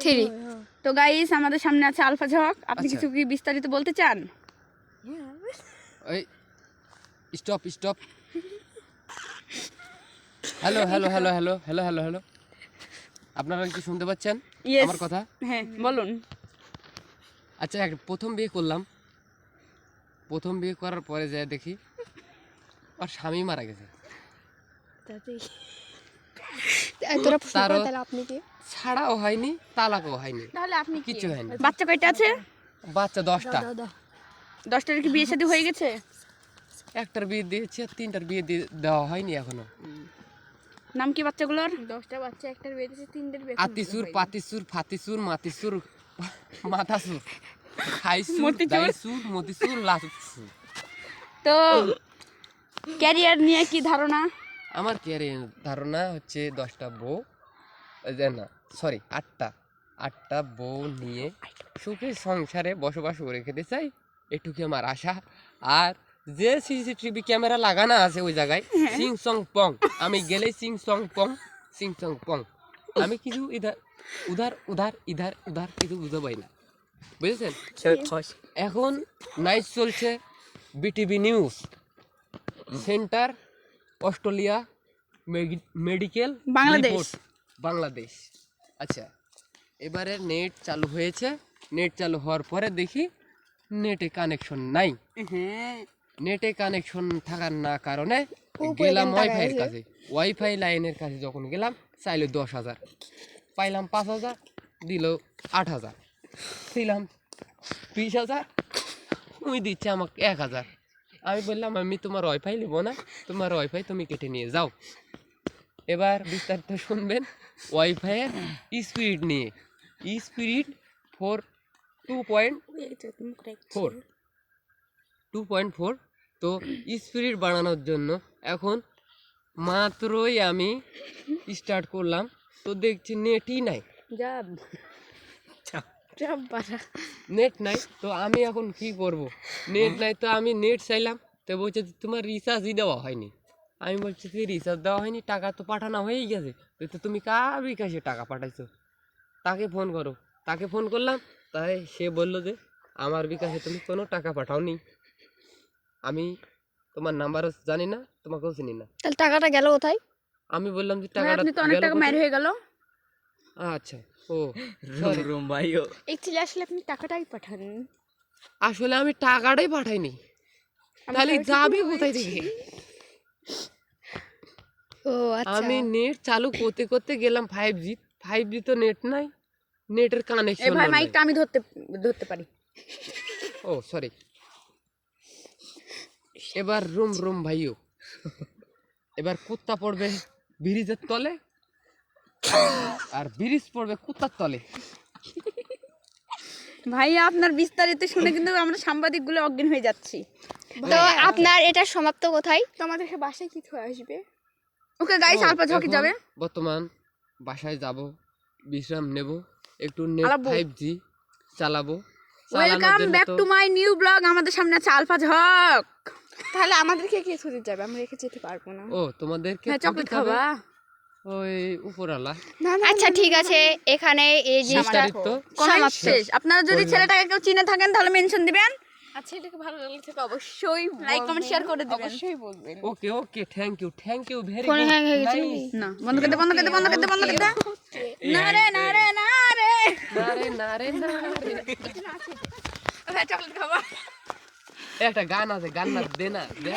3 তো গাইস আমাদের সামনে আছে আলফা ঝক। আপনি কিছু কি বিস্তারিত বলতে চান? ওই stop stop. Hello hello hello hello hello hello hello, আপনারা কি শুনতে পাচ্ছেন আমার কথা? হ্যাঁ বলুন। আচ্ছা, প্রথম বিয়ে করলাম, প্রথম বিয়ে করার পরে যায় দেখি আর স্বামী মারা গেছে। ছাড়াও হয়নি, তালাকও হয়নি, তাহলে আপনি কিছু হয়নি। বাচ্চা কয়টা আছে? বাচ্চা 10টা। 10টার কি বিয়ে শাদী হয়ে গেছে? একটার বিয়ে দিয়েছি আর 3টার বিয়ে দেওয়া হয়নি এখনো। নাম কি বাচ্চাগুলোর? 10টা বাচ্চা, একটার বিয়ে দিয়েছে, 3টার বিয়ে আতিসুর, পাতিসুর, ফাতিসুর, মাতিসুর, মাথাসুর, খাইসুর, মতিচুর। দাইসুর, মতিসুর, লাসুর। তো ক্যারিয়ার নিয়ে কি ধারণা? আমার ক্যারিয়ার ধারণা হচ্ছে 10টা বউ, না সরি 8টা বউ নিয়ে সুখে সংসারে বসবাস করে খেতে চাই, এটুকু আমার আশা। আর যে সিসিটিভি ক্যামেরা লাগানো আছে ওই জায়গায় সিং সং পং, আমি গেলেই সিং সং পং, সিং সং পং। আমি কিছু উধার উধার ইধার উধার কিছু বুঝতে পাই না, বুঝেছেন? এখন নাইট চলছে BTV news centre Australia medical Bangladesh. Report, Bangladesh. আচ্ছা, এবারে নেট চালু হয়েছে, নেট চালু হওয়ার পরে দেখি নেটে কানেকশন নাই। হ্যাঁ, নেটে কানেকশন থাকার না কারণে গেলাম ওয়াইফাইয়ের কাছে, ওয়াইফাই লাইনের কাছে যখন গেলাম চাইলো 10,000, পাইলাম 5,000, দিল 8,000, ছিলাম 20,000, উই দিচ্ছে আমাকে 1,000। আমি বললাম আমি তোমার ওয়াইফাই নেব না, তোমার ওয়াইফাই তুমি কেটে নিয়ে যাও। এবার বিস্তারিত শুনবেন ওয়াইফাইয়ের স্পিড নিয়ে। স্পিড 2.4, তো স্পিড বাড়ানোর জন্য এখন মাত্রই আমি স্টার্ট করলাম, তো দেখছি নেটই নাই, নেট নাই। তো আমি এখন কি করব? নেট নাই, তো আমি নেট চাইলাম, তো বলছে তোমার রিচার্জই দেওয়া হয়নি। আমি বলছি তুই রিচার্জ দেওয়া হয়নি, টাকা তো পাঠানো হয়েই গেছে, তো তুমি কার বিকাশে টাকা পাঠাইছো? তাকে ফোন করো। তাকে ফোন করলাম, তাই সে বলল যে আমার বিকাশে তুমি কোনো টাকা পাঠাওনি, আমি তোমার নাম্বারও জানি না, তোমাকেও চিনি না। তাহলে টাকাটা গেল কোথায়? আমি বললাম যে ভাই টাকাটা আপনি তো অনেক গেল টাকা মার কোথায়? হয়ে গেল। আচ্ছা, ও sorry। অ্যাকচুয়ালি আসলে আপনি টাকাটাই পাঠান। আসলে আমি টাকাটাই পাঠাইনি, তাহলে যাবে কোথায় থেকে? ও আচ্ছা। আমি নেট চালু করতে করতে গেলাম 5G, 5G তো নেট নাই, নেটের এ কানেকশন ভাই নাই। মাইকটা আমি ধরতে পারি। ও সরি। এবার রুম ভাইও, এবার কুত্তা পড়বে ব্রিজের তলে আর ব্রিজ পড়বে কুত্তার তলে। ভাইয়া আপনার বিস্তারিত শুনে কিন্তু আমরা সাংবাদিক গুলো অজ্ঞান হয়ে যাচ্ছি। তো আপনার এটা সমাপ্ত কোথায়? তো আমাদের বাসায় কি হয়ে আসবে? ওকে গাইস, ও, আলফা ঝকি এখন যাবে। বর্তমান বাসায় যাব, বিশ্রাম নেব, একটু নেট আলাবো। 5G চালাবো। Welcome back to my new blog. আমাদের সামনে আছে আলফা ঝক। তাহলে আমাদেরকে কে ছুটে যাবে? আমরা রেখে যেতে পারবো না। ও তোমাদেরকে হ্যাঁ, চকলেট ছুটি খাবে খাবা? ওই উপরওয়ালা। আচ্ছা ঠিক আছে, এখানে এই জিনিসটা বিস্তারিত কমেন্ট সমাপ্ত। শেষ। আপনারা যদি বললাম। ছেলেটাকে কেউ চিনে থাকেন তাহলে মেনশন দিবেন, আচ্ছা, এটাকে ভালো লাগলে থেকে অবশ্যই লাইক কমেন্ট শেয়ার করে দিবেন। অবশ্যই বলবেন। ওকে থ্যাংক ইউ ভেরি ফোনে গুড, হ্যাং হয়ে গেছে নাইস। না বন্ধ করে দে, বন্ধ করে দে, বন্ধ করে দে, বন্ধ করে দে। না রে না রে না রে। না রে ভাই চকলেট খাবা? একটা গান আছে, গান না দে না দে।